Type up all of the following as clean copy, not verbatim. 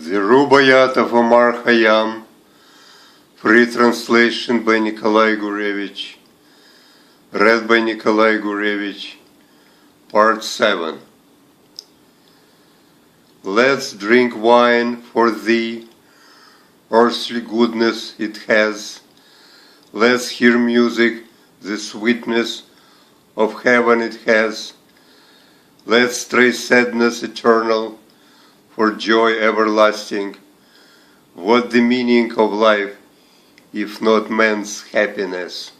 The Rubaiyat of Omar Khayyam, free translation by Nickolay Gurevich, read by Nickolay Gurevich, part 7. Let's drink wine for thee, earthly goodness it has. Let's hear music, the sweetness of heaven it has. Let's trace sadness eternal, for joy everlasting. What the meaning of life, if not man's happiness?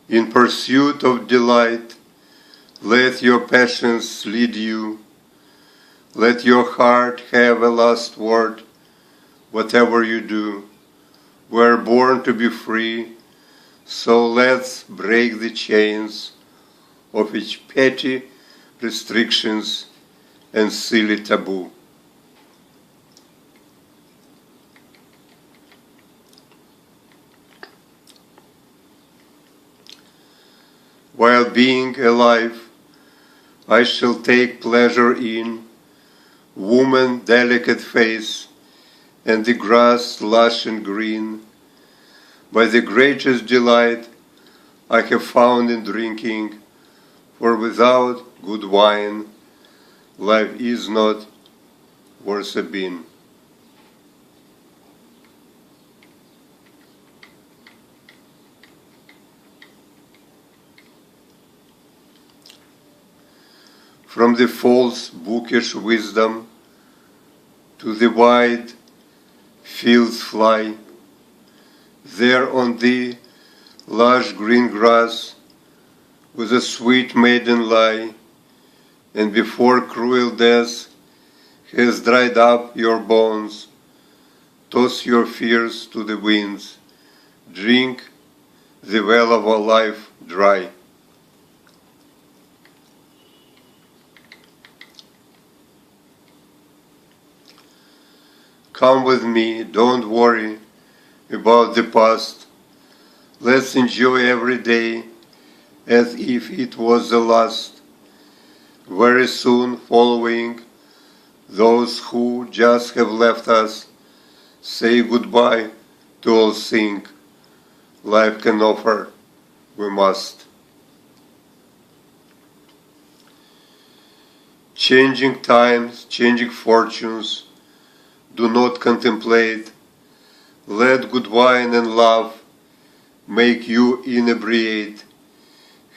In pursuit of delight, let your passions lead you. Let your heart have a last word, whatever you do. We're born to be free, so let's break the chains of each petty restrictions and silly taboo. While being alive, I shall take pleasure in woman's delicate face and the grass lush and green. By the greatest delight I have found in drinking, for without good wine life is not worth a bean. From the false bookish wisdom to the wide fields fly. There on the lush green grass with a sweet maiden lie, and before cruel death has dried up your bones, toss your fears to the winds, drink the well of our life dry. Come with me, don't worry about the past. Let's enjoy every day as if it was the last. Very soon following those who just have left us, say goodbye to all things life can offer, we must. Changing times, changing fortunes, do not contemplate. Let good wine and love make you inebriate.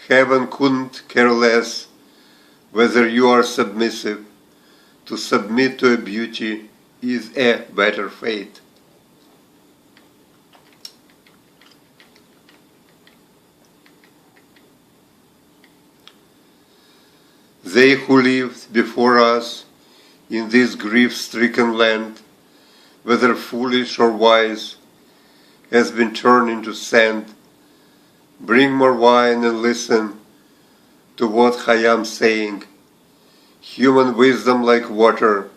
Heaven couldn't care less whether you are submissive. To submit to a beauty is a better fate. They who lived before us in this grief-stricken land, whether foolish or wise, has been turned into sand. Bring more wine and listen to what Khayyam's saying. Human wisdom like water,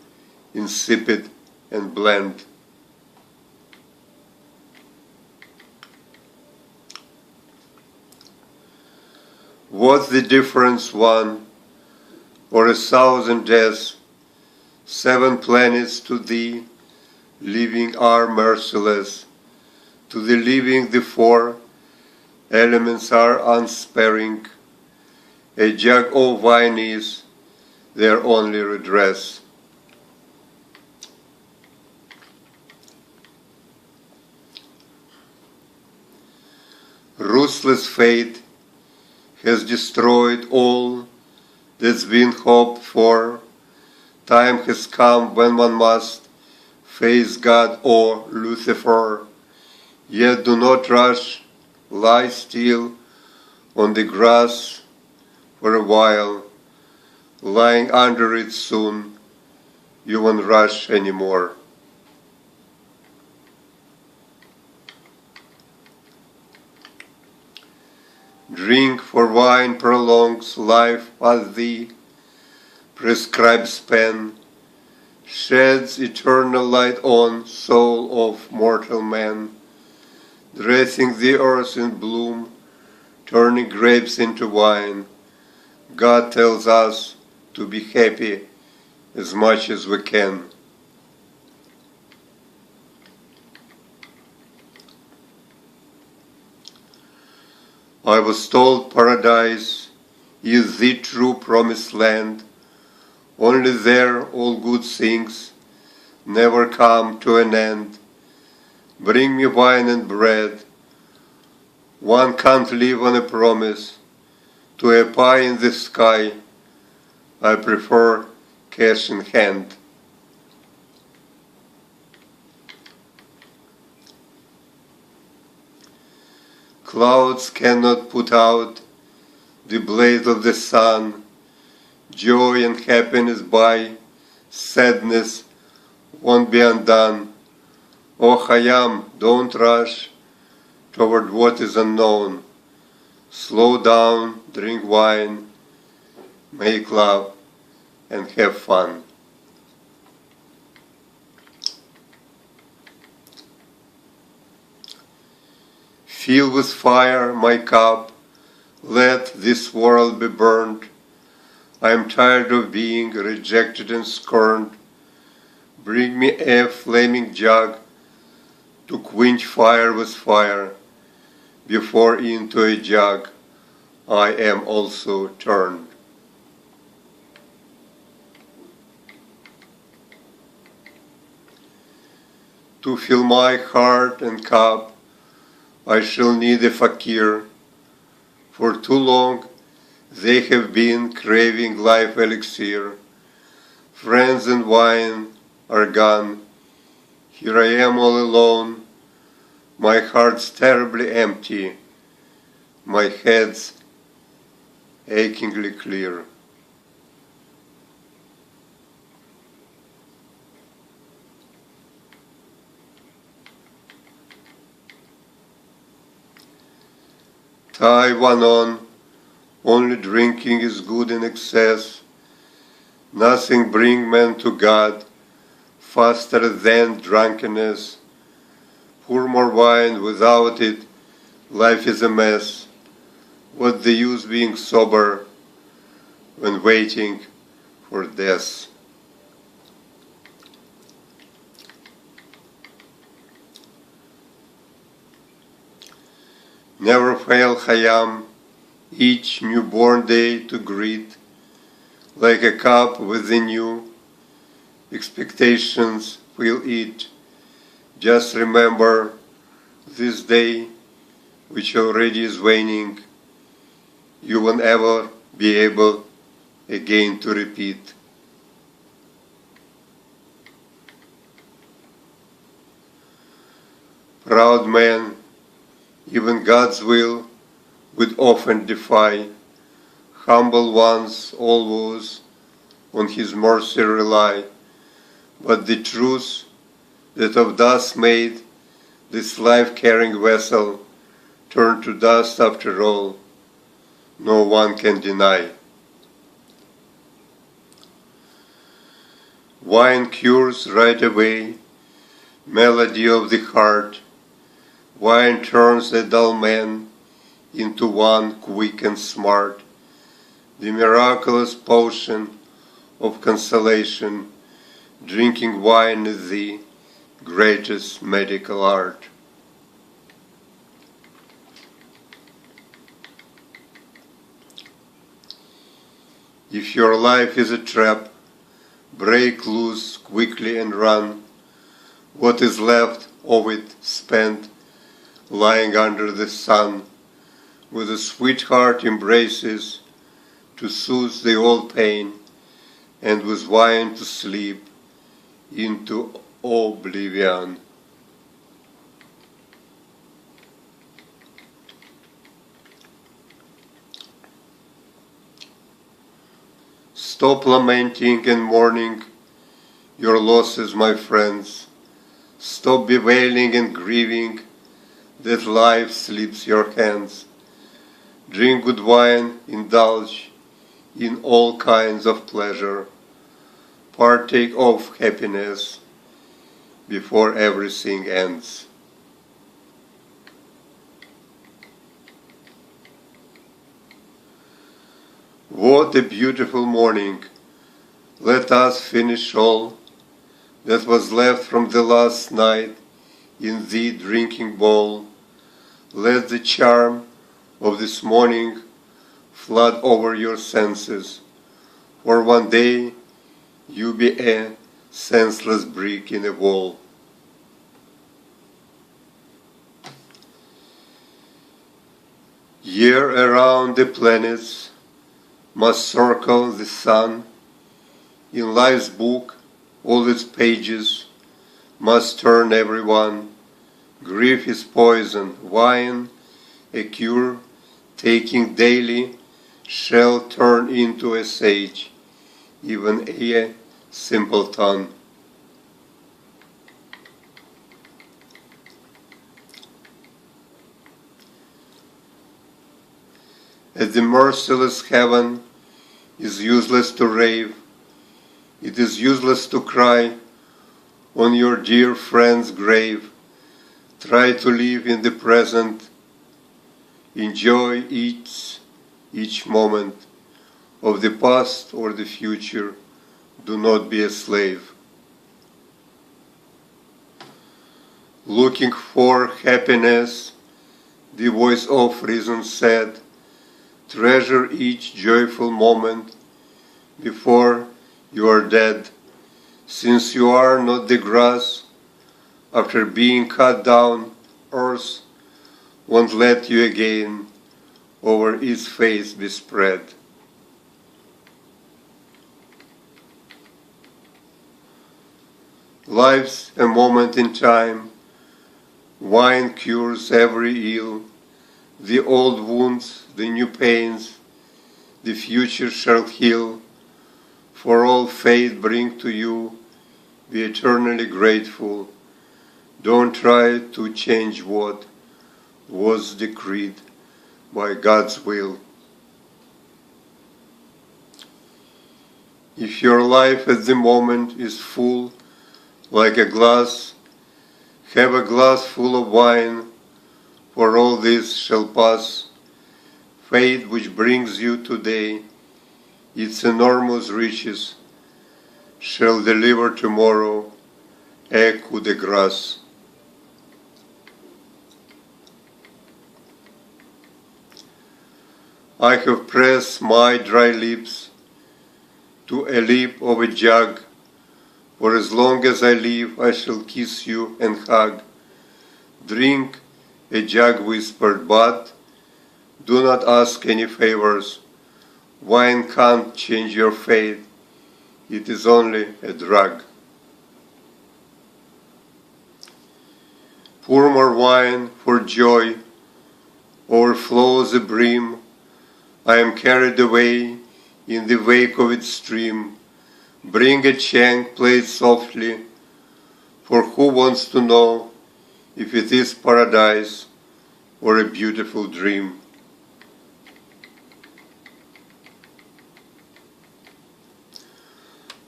insipid and bland. What's the difference, one or 1,000 deaths? 7 planets to thee living are merciless. To the living the 4 elements are unsparing. A jug of wine is their only redress. Ruthless fate has destroyed all that's been hoped for. Time has come when one must face God or Lucifer. Yet do not rush, lie still on the grass for a while. Lying under it soon, you won't rush anymore. Drink, for wine prolongs life as the prescribed span, sheds eternal light on soul of mortal man, dressing the earth in bloom turning grapes into wine. God tells us to be happy as much as we can. I was told paradise is the true promised land. Only there all good things never come to an end. Bring me wine and bread. One can't live on a promise. To a pie in the sky, I prefer cash in hand. Clouds cannot put out the blaze of the sun. Joy and happiness buy, sadness won't be undone. O Khayyam, don't rush toward what is unknown. Slow down, drink wine, make love, and have fun. Fill with fire my cup, let this world be burned. I am tired of being rejected and scorned. Bring me a flaming jug to quench fire with fire. Before into a jug I am also turned. To fill my heart and cup I shall need a fakir. For too long they have been craving life elixir. Friends and wine are gone. Here I am all alone. My heart's terribly empty. My head's achingly clear. Tie one on, only drinking is good in excess. Nothing bring men to God faster than drunkenness. Pour more wine, without it life is a mess. What the use being sober when waiting for death? Never fail, Khayyam, each newborn day to greet, like a cup within you, expectations will eat. Just remember this day, which already is waning, you won't ever be able again to repeat. Proud man, even God's will would often defy. Humble ones always on His mercy rely. But the truth that of dust made this life-carrying vessel turned to dust after all, no one can deny. Wine cures right away, melody of the heart. Wine turns a dull man into one quick and smart. The miraculous potion of consolation, drinking wine is the greatest medical art. If your life is a trap, break loose quickly and run. What is left of it spent lying under the sun, with a sweetheart embraces to soothe the old pain, and with wine to sleep into oblivion. Stop lamenting and mourning your losses, my friends. Stop bewailing and grieving that life slips your hands. Drink good wine, indulge in all kinds of pleasure. Partake of happiness before everything ends. What a beautiful morning! Let us finish all that was left from the last night in the drinking bowl. Let the charm of this morning flood over your senses, for one day you be a senseless brick in a wall. Year around the planets must circle the sun. In life's book, all its pages must turn everyone. Grief is poison, wine a cure, taking daily shall turn into a sage, even a simpleton. At the merciless heaven is useless to rave, it is useless to cry on your dear friend's grave. Try to live in the present, enjoy each moment of the past or the future. Do not be a slave. Looking for happiness, the voice of reason said, treasure each joyful moment before you are dead, since you are not the grass. After being cut down, earth won't let you again over its face be spread. Life's a moment in time, wine cures every ill, the old wounds, the new pains, the future shall heal, for all fate bring to you, be eternally grateful. Don't try to change what was decreed by God's will. If your life at the moment is full like a glass, have a glass full of wine, for all this shall pass. Fate which brings you today, its enormous riches, shall deliver tomorrow a coup de grace. I have pressed my dry lips to a lip of a jug. For as long as I live, I shall kiss you and hug. Drink, a jug whispered, but do not ask any favors. Wine can't change your fate. It is only a drug. Pour more wine, for joy overflows the brim. I am carried away in the wake of its stream. Bring a chant, play it softly, for who wants to know if it is paradise or a beautiful dream?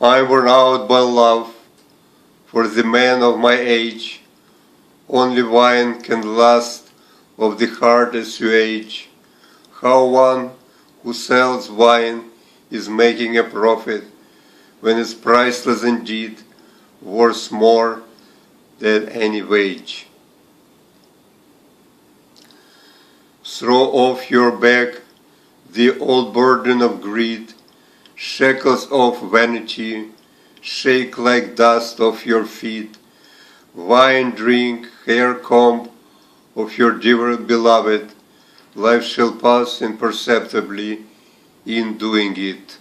I am worn out by love for the man of my age. Only wine can last of the heart assuage. How one who sells wine is making a profit, when it's priceless indeed, worth more than any wage. Throw off your back the old burden of greed, shackles of vanity, shake like dust off your feet. Wine, drink, hair comb of your dear beloved, life shall pass imperceptibly in doing it.